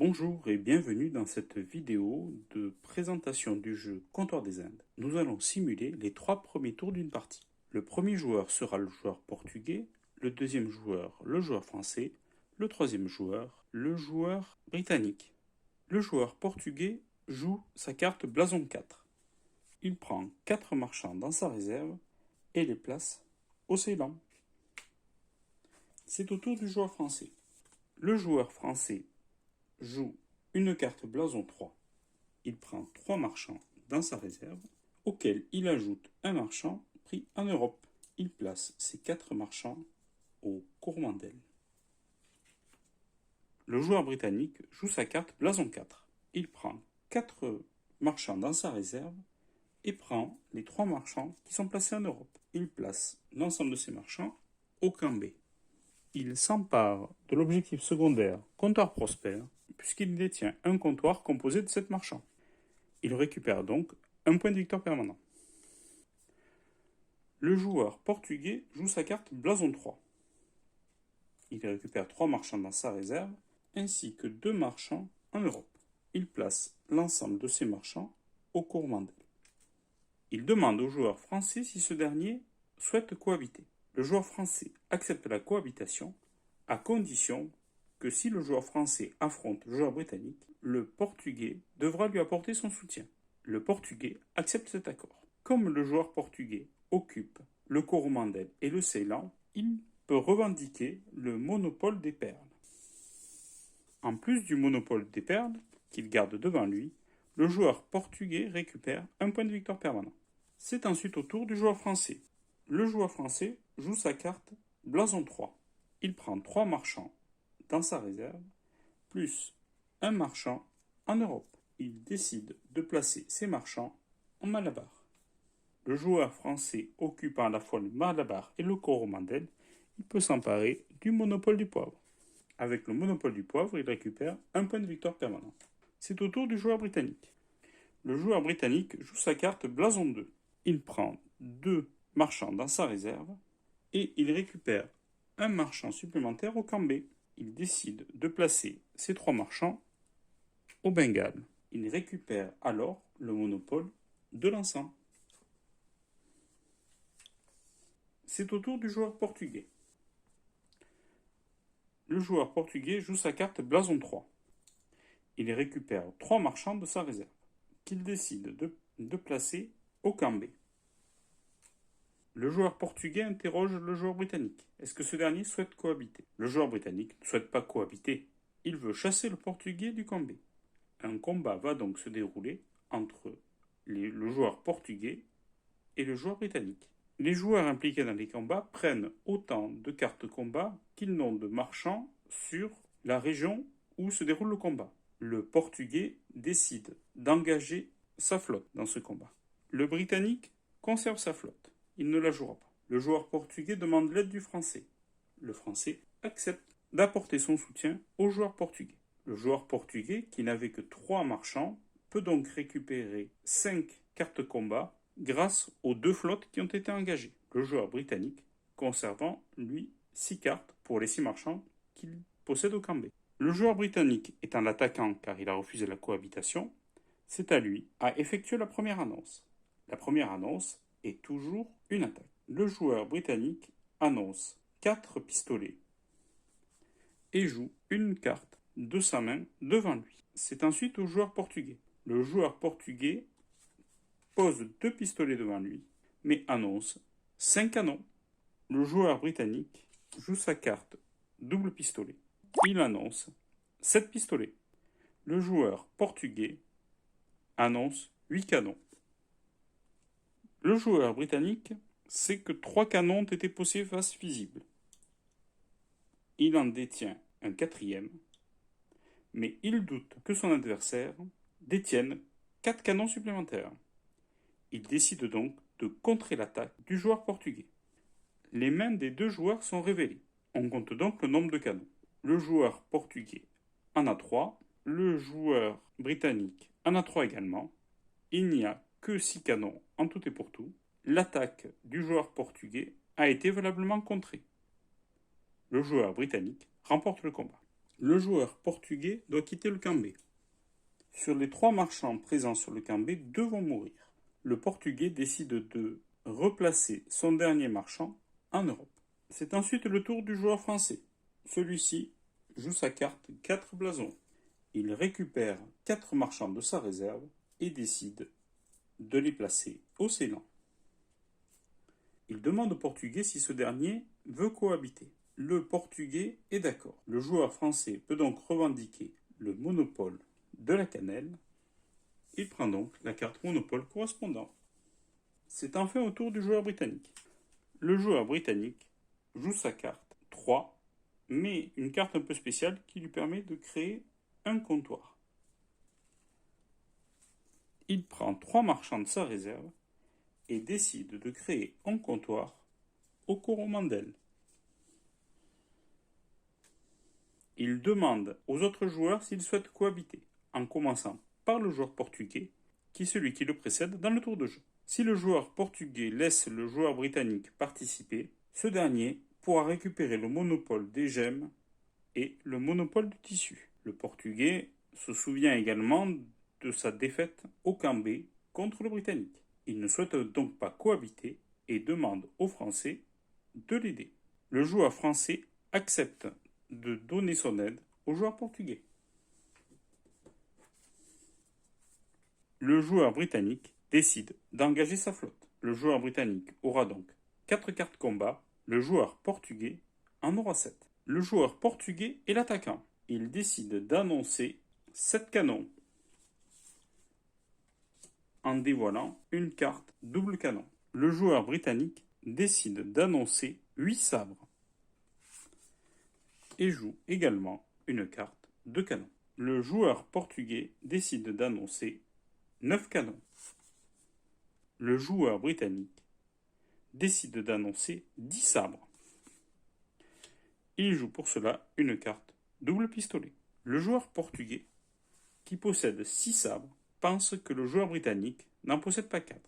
Bonjour et bienvenue dans cette vidéo de présentation du jeu Comptoir des Indes. Nous allons simuler les 3 premiers tours d'une partie. Le premier joueur sera le joueur portugais, le deuxième joueur le joueur français, le troisième joueur le joueur britannique. Le joueur portugais joue sa carte blason 4. Il prend 4 marchands dans sa réserve et les place au Ceylan. C'est au tour du joueur français. Le joueur français joue une carte blason 3. Il prend 3 marchands dans sa réserve, auquel il ajoute un marchand pris en Europe. Il place ces 4 marchands au Coromandel. Le joueur britannique joue sa carte blason 4. Il prend 4 marchands dans sa réserve et prend les 3 marchands qui sont placés en Europe. Il place l'ensemble de ces marchands au camp B. Il s'empare de l'objectif secondaire comptoir prospère puisqu'il détient un comptoir composé de 7 marchands. Il récupère donc un point de victoire permanent. Le joueur portugais joue sa carte blason 3. Il récupère 3 marchands dans sa réserve ainsi que 2 marchands en Europe. Il place l'ensemble de ces marchands au Coromandel. Il demande au joueur français si ce dernier souhaite cohabiter. Le joueur français accepte la cohabitation à condition que si le joueur français affronte le joueur britannique, le portugais devra lui apporter son soutien. Le portugais accepte cet accord. Comme le joueur portugais occupe le Coromandel et le Ceylan, il peut revendiquer le monopole des perles. En plus du monopole des perles qu'il garde devant lui, le joueur portugais récupère un point de victoire permanent. C'est ensuite au tour du joueur français. Le joueur français joue sa carte blason 3. Il prend 3 marchands dans sa réserve, plus un marchand en Europe. Il décide de placer ses marchands en Malabar. Le joueur français occupant à la fois le Malabar et le Coromandel, il peut s'emparer du monopole du poivre. Avec le monopole du poivre, il récupère un point de victoire permanent. C'est au tour du joueur britannique. Le joueur britannique joue sa carte blason 2. Il prend 2 marchands dans sa réserve et il récupère un marchand supplémentaire au camp B. Il décide de placer ces 3 marchands au Bengale. Il récupère alors le monopole de l'encens. C'est au tour du joueur portugais. Le joueur portugais joue sa carte blason 3. Il récupère 3 marchands de sa réserve, qu'il décide de placer au camp B. Le joueur portugais interroge le joueur britannique. Est-ce que ce dernier souhaite cohabiter? Le joueur britannique ne souhaite pas cohabiter. Il veut chasser le portugais du camp B. Un combat va donc se dérouler entre le joueur portugais et le joueur britannique. Les joueurs impliqués dans les combats prennent autant de cartes combat qu'ils n'ont de marchands sur la région où se déroule le combat. Le portugais décide d'engager sa flotte dans ce combat. Le britannique conserve sa flotte. Il ne la jouera pas. Le joueur portugais demande l'aide du français. Le français accepte d'apporter son soutien au joueur portugais. Le joueur portugais, qui n'avait que 3 marchands, peut donc récupérer 5 cartes combat grâce aux 2 flottes qui ont été engagées. Le joueur britannique conservant, lui, 6 cartes pour les 6 marchands qu'il possède au camp B. Le joueur britannique étant l'attaquant car il a refusé la cohabitation, c'est à lui à effectuer la première annonce. La première annonce est toujours une attaque. Le joueur britannique annonce 4 pistolets et joue une carte de sa main devant lui. C'est ensuite au joueur portugais. Le joueur portugais pose 2 pistolets devant lui, mais annonce 5 canons. Le joueur britannique joue sa carte double pistolet. Il annonce 7 pistolets. Le joueur portugais annonce 8 canons. Le joueur britannique sait que 3 canons ont été posés face visible. Il en détient un 4e, mais il doute que son adversaire détienne 4 canons supplémentaires. Il décide donc de contrer l'attaque du joueur portugais. Les mains des 2 joueurs sont révélées. On compte donc le nombre de canons. Le joueur portugais en a 3, le joueur britannique en a 3 également. Il n'y a que 6 canons en tout et pour tout. L'attaque du joueur portugais a été valablement contrée. Le joueur britannique remporte le combat. Le joueur portugais doit quitter le camp B. Sur les 3 marchands présents sur le camp B, 2 vont mourir. Le portugais décide de replacer son dernier marchand en Europe. C'est ensuite le tour du joueur français. Celui-ci joue sa carte 4 blasons. Il récupère 4 marchands de sa réserve et décide de les placer au Ceylan. Il demande au portugais si ce dernier veut cohabiter. Le portugais est d'accord. Le joueur français peut donc revendiquer le monopole de la cannelle. Il prend donc la carte monopole correspondante. C'est enfin au tour du joueur britannique. Le joueur britannique joue sa carte 3, mais une carte un peu spéciale qui lui permet de créer un comptoir. Il prend 3 marchands de sa réserve et décide de créer un comptoir au Coromandel. Il demande aux autres joueurs s'ils souhaitent cohabiter, en commençant par le joueur portugais, qui est celui qui le précède dans le tour de jeu. Si le joueur portugais laisse le joueur britannique participer, ce dernier pourra récupérer le monopole des gemmes et le monopole du tissu. Le portugais se souvient également de sa défaite au camp B contre le britannique. Il ne souhaite donc pas cohabiter et demande aux Français de l'aider. Le joueur français accepte de donner son aide au joueur portugais. Le joueur britannique décide d'engager sa flotte. Le joueur britannique aura donc 4 cartes combat, le joueur portugais en aura 7. Le joueur portugais est l'attaquant. Il décide d'annoncer 7 canons en dévoilant une carte double canon. Le joueur britannique décide d'annoncer 8 sabres et joue également une carte de canon. Le joueur portugais décide d'annoncer 9 canons. Le joueur britannique décide d'annoncer 10 sabres. Il joue pour cela une carte double pistolet. Le joueur portugais, qui possède 6 sabres, pense que le joueur britannique n'en possède pas 4.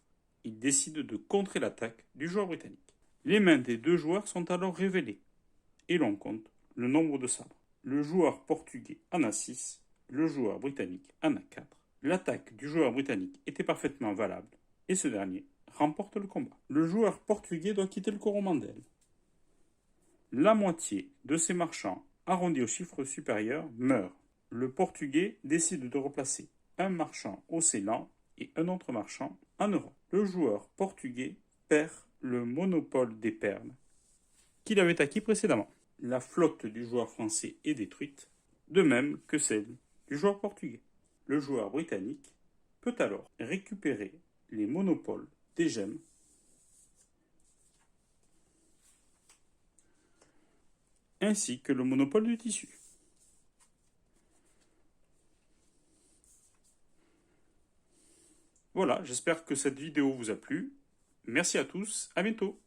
Il décide de contrer l'attaque du joueur britannique. Les mains des 2 joueurs sont alors révélées et l'on compte le nombre de sabres. Le joueur portugais en a 6, le joueur britannique en a 4. L'attaque du joueur britannique était parfaitement valable et ce dernier remporte le combat. Le joueur portugais doit quitter le Coromandel. La moitié de ses marchands arrondis au chiffre supérieur meurent. Le portugais décide de replacer un marchand au Ceylan et un autre marchand en Europe. Le joueur portugais perd le monopole des perles qu'il avait acquis précédemment. La flotte du joueur français est détruite, de même que celle du joueur portugais. Le joueur britannique peut alors récupérer les monopoles des gemmes ainsi que le monopole du tissu. Voilà, j'espère que cette vidéo vous a plu. Merci à tous, à bientôt.